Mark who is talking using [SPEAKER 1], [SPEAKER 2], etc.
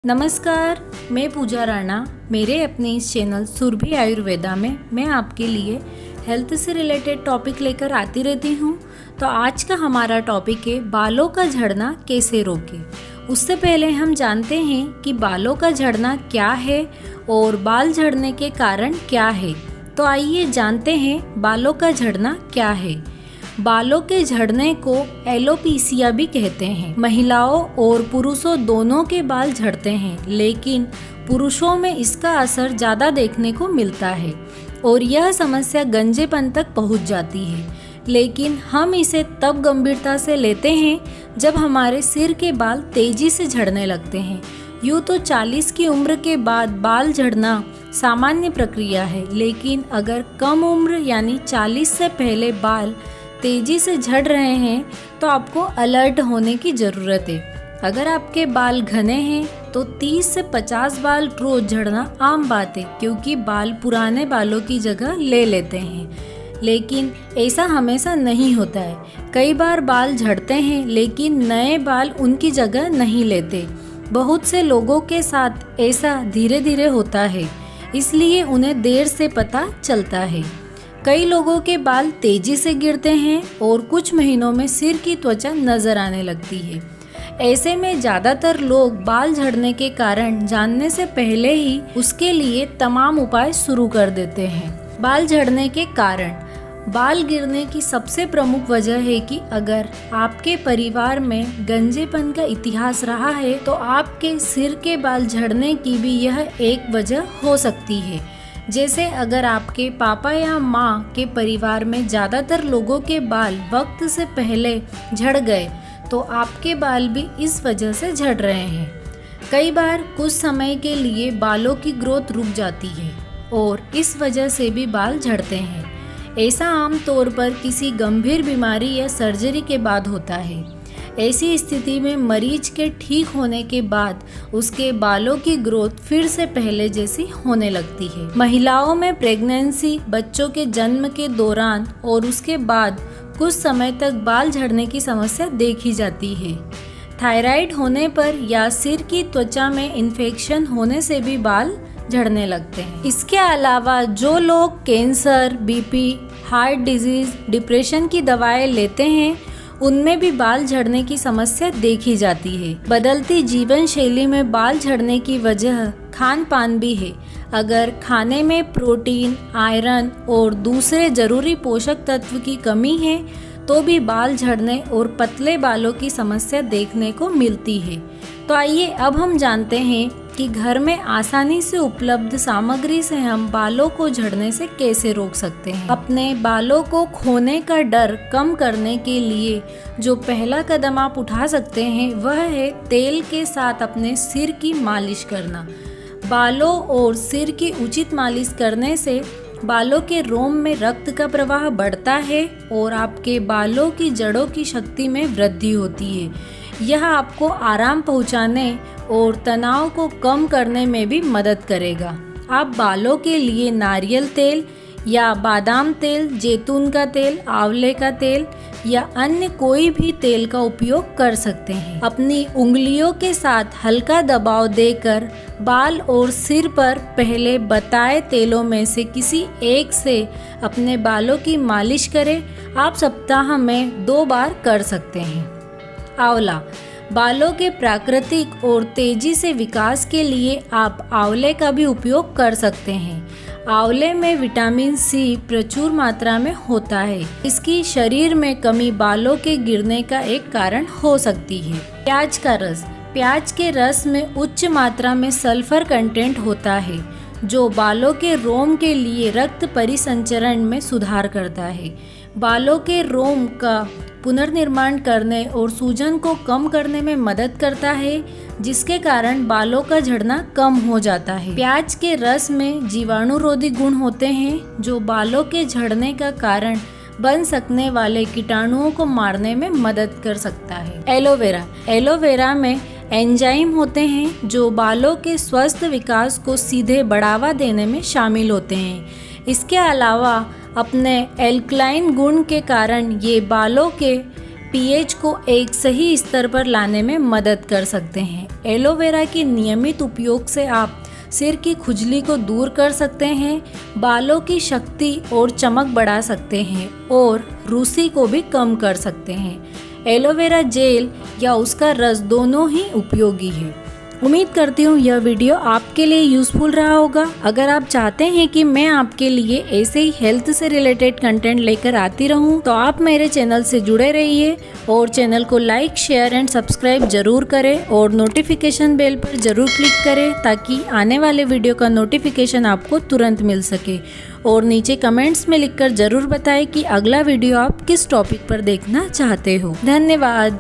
[SPEAKER 1] नमस्कार, मैं पूजा राणा। मेरे अपने इस चैनल सुरभि आयुर्वेदा में मैं आपके लिए हेल्थ से रिलेटेड टॉपिक लेकर आती रहती हूँ। तो आज का हमारा टॉपिक है बालों का झड़ना कैसे रोकें। उससे पहले हम जानते हैं कि बालों का झड़ना क्या है और बाल झड़ने के कारण क्या है। तो आइए जानते हैं बालों का झड़ना क्या है। बालों के झड़ने को एलोपीसिया भी कहते हैं। महिलाओं और पुरुषों दोनों के बाल झड़ते हैं, लेकिन पुरुषों में इसका असर ज़्यादा देखने को मिलता है और यह समस्या गंजेपन तक पहुंच जाती है। लेकिन हम इसे तब गंभीरता से लेते हैं जब हमारे सिर के बाल तेजी से झड़ने लगते हैं। यूँ तो 40 की उम्र के बाद बाल झड़ना सामान्य प्रक्रिया है, लेकिन अगर कम उम्र यानी 40 से पहले बाल तेजी से झड़ रहे हैं तो आपको अलर्ट होने की ज़रूरत है। अगर आपके बाल घने हैं तो 30 से 50 बाल रोज झड़ना आम बात है, क्योंकि बाल पुराने बालों की जगह ले लेते हैं। लेकिन ऐसा हमेशा नहीं होता है। कई बार बाल झड़ते हैं लेकिन नए बाल उनकी जगह नहीं लेते। बहुत से लोगों के साथ ऐसा धीरे धीरे होता है, इसलिए उन्हें देर से पता चलता है। कई लोगों के बाल तेजी से गिरते हैं और कुछ महीनों में सिर की त्वचा नजर आने लगती है। ऐसे में ज़्यादातर लोग बाल झड़ने के कारण जानने से पहले ही उसके लिए तमाम उपाय शुरू कर देते हैं। बाल झड़ने के कारण बाल गिरने की सबसे प्रमुख वजह है कि अगर आपके परिवार में गंजेपन का इतिहास रहा है तो आपके सिर के बाल झड़ने की भी यह एक वजह हो सकती है। जैसे अगर आपके पापा या माँ के परिवार में ज़्यादातर लोगों के बाल वक्त से पहले झड़ गए तो आपके बाल भी इस वजह से झड़ रहे हैं। कई बार कुछ समय के लिए बालों की ग्रोथ रुक जाती है और इस वजह से भी बाल झड़ते हैं। ऐसा आम तौर पर किसी गंभीर बीमारी या सर्जरी के बाद होता है। ऐसी स्थिति में मरीज के ठीक होने के बाद उसके बालों की ग्रोथ फिर से पहले जैसी होने लगती है। महिलाओं में प्रेगनेंसी, बच्चों के जन्म के दौरान और उसके बाद कुछ समय तक बाल झड़ने की समस्या देखी जाती है। थायराइड होने पर या सिर की त्वचा में इन्फेक्शन होने से भी बाल झड़ने लगते हैं। इसके अलावा जो लोग cancer, BP, heart disease, depression की दवाएं लेते हैं उनमें भी बाल झड़ने की समस्या देखी जाती है। बदलती जीवन शैली में बाल झड़ने की वजह खान पान भी है। अगर खाने में प्रोटीन, आयरन और दूसरे जरूरी पोषक तत्व की कमी है तो भी बाल झड़ने और पतले बालों की समस्या देखने को मिलती है। तो आइए अब हम जानते हैं कि घर में आसानी से उपलब्ध सामग्री से हम बालों को झड़ने से कैसे रोक सकते हैं। अपने बालों को खोने का डर कम करने के लिए जो पहला कदम आप उठा सकते हैं वह है तेल के साथ अपने सिर की मालिश करना। बालों और सिर की उचित मालिश करने से बालों के रोम में रक्त का प्रवाह बढ़ता है और आपके बालों की जड़ों की शक्ति में वृद्धि होती है। यह आपको आराम पहुंचाने और तनाव को कम करने में भी मदद करेगा। आप बालों के लिए नारियल तेल या बादाम तेल, जैतून का तेल, आंवले का तेल या अन्य कोई भी तेल का उपयोग कर सकते हैं। अपनी उंगलियों के साथ हल्का दबाव देकर बाल और सिर पर पहले बताए तेलों में से किसी एक से अपने बालों की मालिश करें। आप सप्ताह में 2 बार कर सकते हैं। आंवला, बालों के प्राकृतिक और तेजी से विकास के लिए आप आंवले का भी उपयोग कर सकते हैं। आंवले में विटामिन सी प्रचुर मात्रा में होता है। इसकी शरीर में कमी बालों के गिरने का एक कारण हो सकती है। प्याज का रस, प्याज के रस में उच्च मात्रा में सल्फर कंटेंट होता है जो बालों के रोम के लिए रक्त परिसंचरण में सुधार करता है। बालों के रोम का पुनर्निर्माण करने और सूजन को कम करने में मदद करता है, जिसके कारण बालों का झड़ना कम हो जाता है। प्याज के रस में जीवाणुरोधी गुण होते हैं जो बालों के झड़ने का कारण बन सकने वाले कीटाणुओं को मारने में मदद कर सकता है। एलोवेरा, एलोवेरा में एंजाइम होते हैं जो बालों के स्वस्थ विकास को सीधे बढ़ावा देने में शामिल होते हैं। इसके अलावा अपने एल्कलाइन गुण के कारण ये बालों के पीएच को एक सही स्तर पर लाने में मदद कर सकते हैं। एलोवेरा के नियमित उपयोग से आप सिर की खुजली को दूर कर सकते हैं, बालों की शक्ति और चमक बढ़ा सकते हैं और रूसी को भी कम कर सकते हैं। एलोवेरा जेल या उसका रस दोनों ही उपयोगी है। उम्मीद करती हूँ यह वीडियो आपके लिए यूज़फुल रहा होगा। अगर आप चाहते हैं कि मैं आपके लिए ऐसे ही हेल्थ से रिलेटेड कंटेंट लेकर आती रहूँ तो आप मेरे चैनल से जुड़े रहिए और चैनल को लाइक, शेयर एंड सब्सक्राइब जरूर करें और नोटिफिकेशन बेल पर जरूर क्लिक करें ताकि आने वाले वीडियो का नोटिफिकेशन आपको तुरंत मिल सके। और नीचे कमेंट्स में लिखकर ज़रूर बताएं कि अगला वीडियो आप किस टॉपिक पर देखना चाहते हो। धन्यवाद।